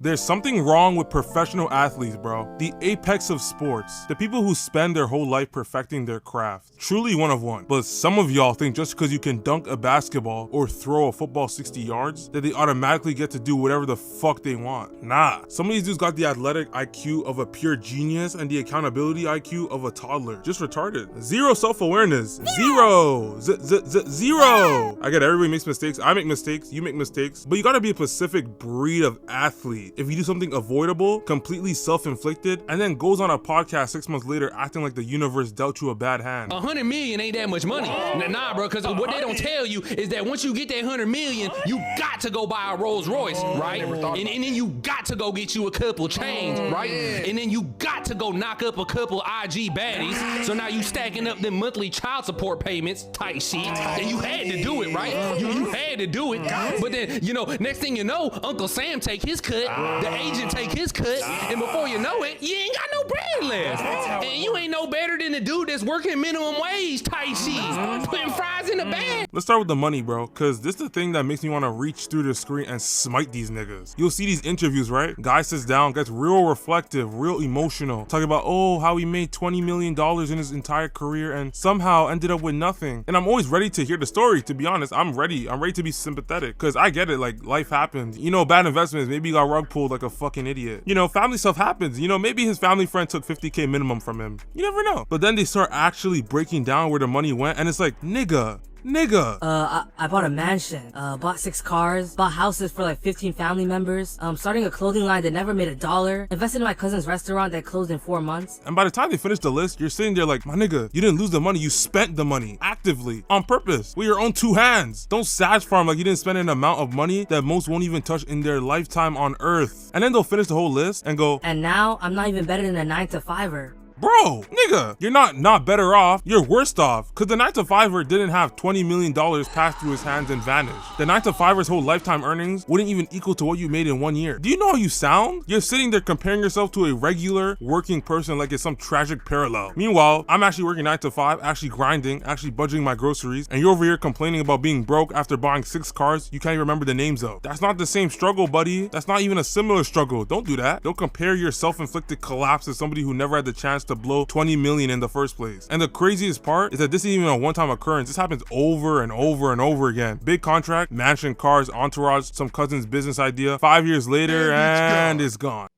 There's something wrong with professional athletes, bro. The apex of sports. The people who spend their whole life perfecting their craft. Truly one of one. But some of y'all think just because you can dunk a basketball or throw a football 60 yards, that they automatically get to do whatever the fuck they want. Nah. Some of these dudes got the athletic IQ of a pure genius and the accountability IQ of a toddler. Just retarded. Zero self-awareness. Zero. Zero. I get it, everybody makes mistakes. I make mistakes. You make mistakes. But you gotta be a specific breed of athlete. If you do something avoidable, completely self-inflicted, and then goes on a podcast 6 months later acting like the universe dealt you a bad hand. 100 million ain't that much money. Nah, bro, because what they don't tell you is that once you get that 100 million, you got to go buy a Rolls Royce, right? And then you got to go get you a couple chains, right? And then you got to go knock up a couple IG baddies. So now you stacking up them monthly child support payments type shit. And you had to do it, right? You had to do it. But then, next thing you know, Uncle Sam take his cut, the agent take his cut, and before you know it, you ain't got no bread left. And you ain't no better than the dude that's working minimum wage type shit, putting fries in the bag. Let's start with the money, bro, because this is the thing that makes me want to reach through the screen and smite these niggas. You'll see these interviews, right? Guy sits down, gets real reflective, real emotional, talking about, how he made $20 million in his entire career and somehow ended up with nothing. And I'm always ready to hear the story, to be honest. I'm ready to be sympathetic, because I get it, like, life happens. Bad investments, maybe he got rug pulled like a fucking idiot. Family stuff happens. Maybe his family friend took 50K minimum from him. You never know. But then they start actually breaking down where the money went, and it's like, nigga. I bought a mansion, bought 6 cars, bought houses for like 15 family members, starting a clothing line that never made $1, invested in my cousin's restaurant that closed in 4 months. And by the time they finish the list, you're sitting there like, my nigga, you didn't lose the money, you spent the money actively, on purpose, with your own 2 hands. Don't sag farm like you didn't spend an amount of money that most won't even touch in their lifetime on earth. And then they'll finish the whole list and go, and now I'm not even better than a 9-to-5er. Bro, nigga, you're not better off, you're worse off, because the 9-to-5er didn't have $20 million pass through his hands and vanish. The 9-to-5er's whole lifetime earnings wouldn't even equal to what you made in 1 year. Do you know how you sound? You're sitting there comparing yourself to a regular working person like it's some tragic parallel. Meanwhile, I'm actually working 9-to-5, actually grinding, actually budgeting my groceries, and you're over here complaining about being broke after buying 6 cars you can't even remember the names of. That's not the same struggle, buddy. That's not even a similar struggle. Don't do that. Don't compare your self-inflicted collapse to somebody who never had the chance to blow 20 million in the first place. And the craziest part is that this isn't even a one-time occurrence. This happens over and over and over again. Big contract, mansion, cars, entourage, some cousin's business idea. 5 years later, and it's gone.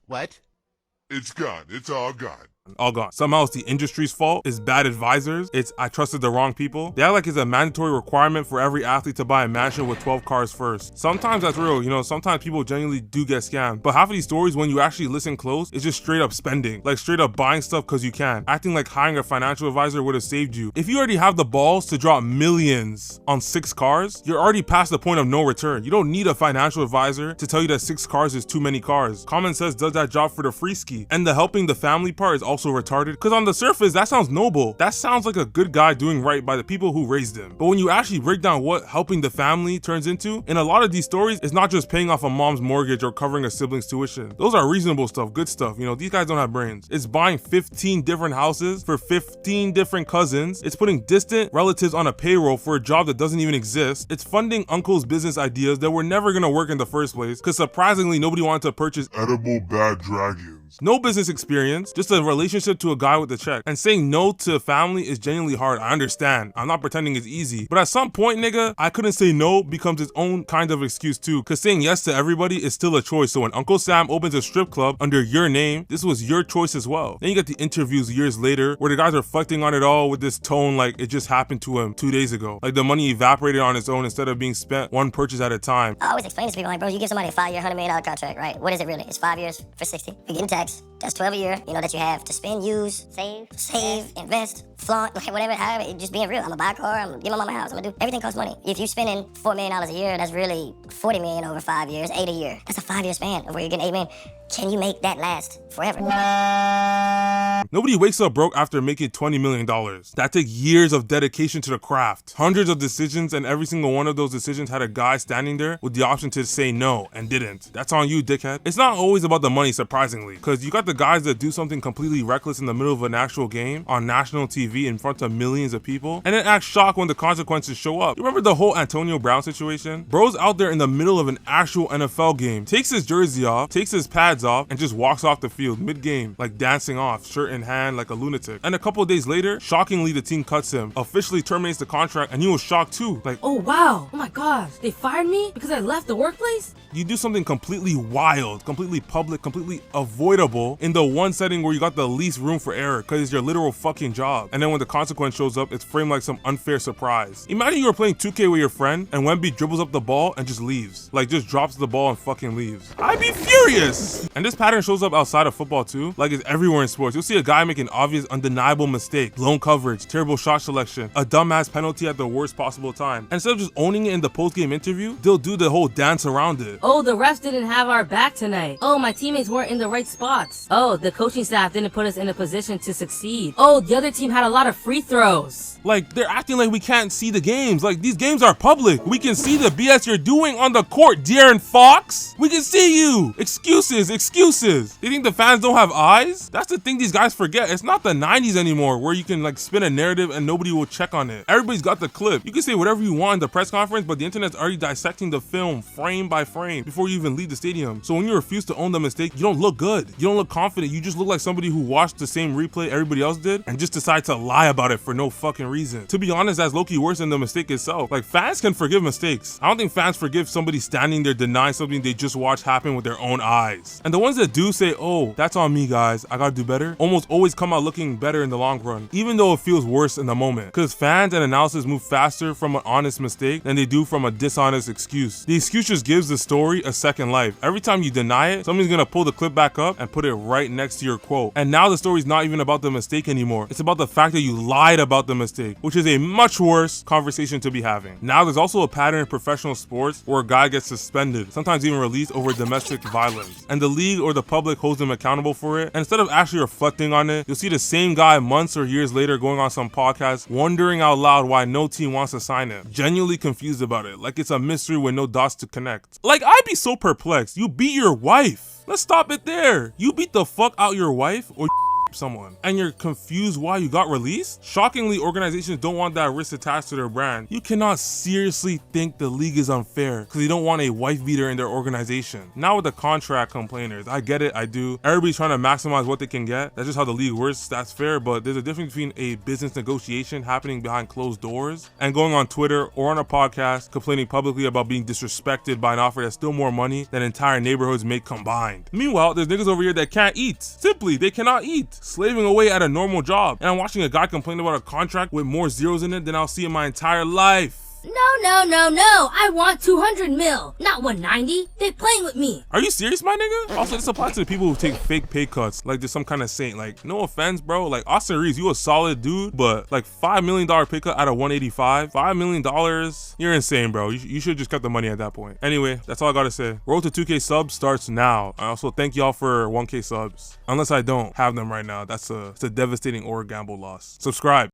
What? It's gone. It's all gone. All gone. Somehow it's the industry's fault. It's bad advisors. It's I trusted the wrong people. They act like it's a mandatory requirement for every athlete to buy a mansion with 12 cars first. Sometimes that's real, sometimes people genuinely do get scammed. But half of these stories, when you actually listen close, it's just straight up spending. Like straight up buying stuff because you can. Acting like hiring a financial advisor would have saved you. If you already have the balls to drop millions on 6 cars, you're already past the point of no return. You don't need a financial advisor to tell you that 6 cars is too many cars. Common sense does that job for the free ski. And the helping the family part is also retarded, because on the surface that sounds noble. That sounds like a good guy doing right by the people who raised him. But when you actually break down what helping the family turns into, in a lot of these stories, it's not just paying off a mom's mortgage or covering a sibling's tuition. Those are reasonable stuff, good stuff. These guys don't have brains. It's buying 15 different houses for 15 different cousins. It's putting distant relatives on a payroll for a job that doesn't even exist. It's funding uncle's business ideas that were never gonna work in the first place, because surprisingly nobody wanted to purchase edible bad dragons. No business experience, just a relationship to a guy with a check. And saying no to family is genuinely hard. I understand. I'm not pretending it's easy. But at some point, nigga, I couldn't say no becomes its own kind of excuse too. Cause saying yes to everybody is still a choice. So when Uncle Sam opens a strip club under your name, this was your choice as well. Then you get the interviews years later where the guy's reflecting on it all with this tone like it just happened to him 2 days ago. Like the money evaporated on its own instead of being spent one purchase at a time. I always explain to people, like, bro, you give somebody a 5-year, $100 million contract, right? What is it really? It's 5 years for 60. You're getting taxed. That's 12 a year, that you have to spend, use, save, invest, flaunt, like whatever, however, just being real. I'm gonna buy a car, I'm gonna give my mama a house, I'm gonna do, everything costs money. If you're spending $4 million a year, that's really $40 million over 5 years, 8 a year. That's a 5-year span of where you're getting $8 million. Can you make that last forever? Nobody wakes up broke after making $20 million. That takes years of dedication to the craft. Hundreds of decisions, and every single one of those decisions had a guy standing there with the option to say no and didn't. That's on you, dickhead. It's not always about the money, surprisingly, because you got the guys that do something completely reckless in the middle of an actual game on national TV TV in front of millions of people and then act shocked when the consequences show up. You remember the whole Antonio Brown situation? Bro's out there in the middle of an actual NFL game, takes his jersey off, takes his pads off, and just walks off the field mid-game, like dancing off, shirt in hand like a lunatic. And a couple of days later, shockingly the team cuts him, officially terminates the contract, and he was shocked too. Like, Oh wow, oh my gosh, they fired me because I left the workplace? you do something completely wild, completely public, completely avoidable in the one setting where you got the least room for error because it's your literal fucking job. And then when the consequence shows up, it's framed like some unfair surprise. Imagine you were playing 2K with your friend and Wemby dribbles up the ball and just leaves. Like just drops the ball and fucking leaves. I'd be furious. And this pattern shows up outside of football too. Like it's everywhere in sports. You'll see a guy make an obvious, undeniable mistake, blown coverage, terrible shot selection, a dumbass penalty at the worst possible time. And instead of just owning it in the post-game interview, they'll do the whole dance around it. Oh, the refs didn't have our back tonight. Oh, my teammates weren't in the right spots. Oh, the coaching staff didn't put us in a position to succeed. Oh, the other team had a lot of free throws. Like, they're acting like we can't see the games. Like, these games are public. We can see the BS you're doing on the court, De'Aaron Fox. We can see you. Excuses, excuses. You think the fans don't have eyes? That's the thing these guys forget. It's not the 90s anymore where you can, like, spin a narrative and nobody will check on it. Everybody's got the clip. You can say whatever you want in the press conference, but the internet's already dissecting the film frame by frame before you even leave the stadium. So when you refuse to own the mistake, you don't look good. You don't look confident. You just look like somebody who watched the same replay everybody else did and just decided to lie about it for no fucking reason. To be honest, that's low-key worse than the mistake itself. Like, fans can forgive mistakes. I don't think fans forgive somebody standing there denying something they just watched happen with their own eyes. And the ones that do say, oh, that's on me, guys, I gotta do better, almost always come out looking better in the long run, even though it feels worse in the moment. Because fans and analysis move faster from an honest mistake than they do from a dishonest excuse. The excuse just gives the story a second life. Every time you deny it, somebody's gonna pull the clip back up and put it right next to your quote. And now the story's not even about the mistake anymore. It's about the fact that you lied about the mistake, which is a much worse conversation to be having. Now there's also a pattern in professional sports where a guy gets suspended, sometimes even released over domestic violence. And the league or the public holds them accountable for it. And instead of actually reflecting on it, you'll see the same guy months or years later going on some podcast wondering out loud why no team wants to sign him. Genuinely confused about it, like it's a mystery with no dots to connect. Like, I'd be so perplexed. You beat your wife. Let's stop it there. You beat the fuck out your wife or someone and you're confused why you got released? Shockingly, organizations don't want that risk attached to their brand. You cannot seriously think the league is unfair because they don't want a wife beater in their organization. Now with the contract complainers, I get it, I do. Everybody's trying to maximize what they can get. That's just how the league works. That's fair, but there's a difference between a business negotiation happening behind closed doors and going on Twitter or on a podcast complaining publicly about being disrespected by an offer that's still more money than entire neighborhoods make combined. Meanwhile, there's niggas over here that can't eat. Simply, they cannot eat, slaving away at a normal job. And I'm watching a guy complain about a contract with more zeros in it than I'll see in my entire life. No. I want 200 mil, not 190. They playing with me. Are you serious, my nigga? Also, this applies to the people who take fake pay cuts like there's some kind of saint. Like, no offense, bro. Like, Austin Reeves, you a solid dude, but like $5 million pay cut out of 185, $5 million, you're insane, bro. You should just cut the money at that point. Anyway, that's all I gotta say. Road to 2K subs starts now. I also thank y'all for 1K subs. Unless I don't have them right now, it's a devastating or gamble loss. Subscribe.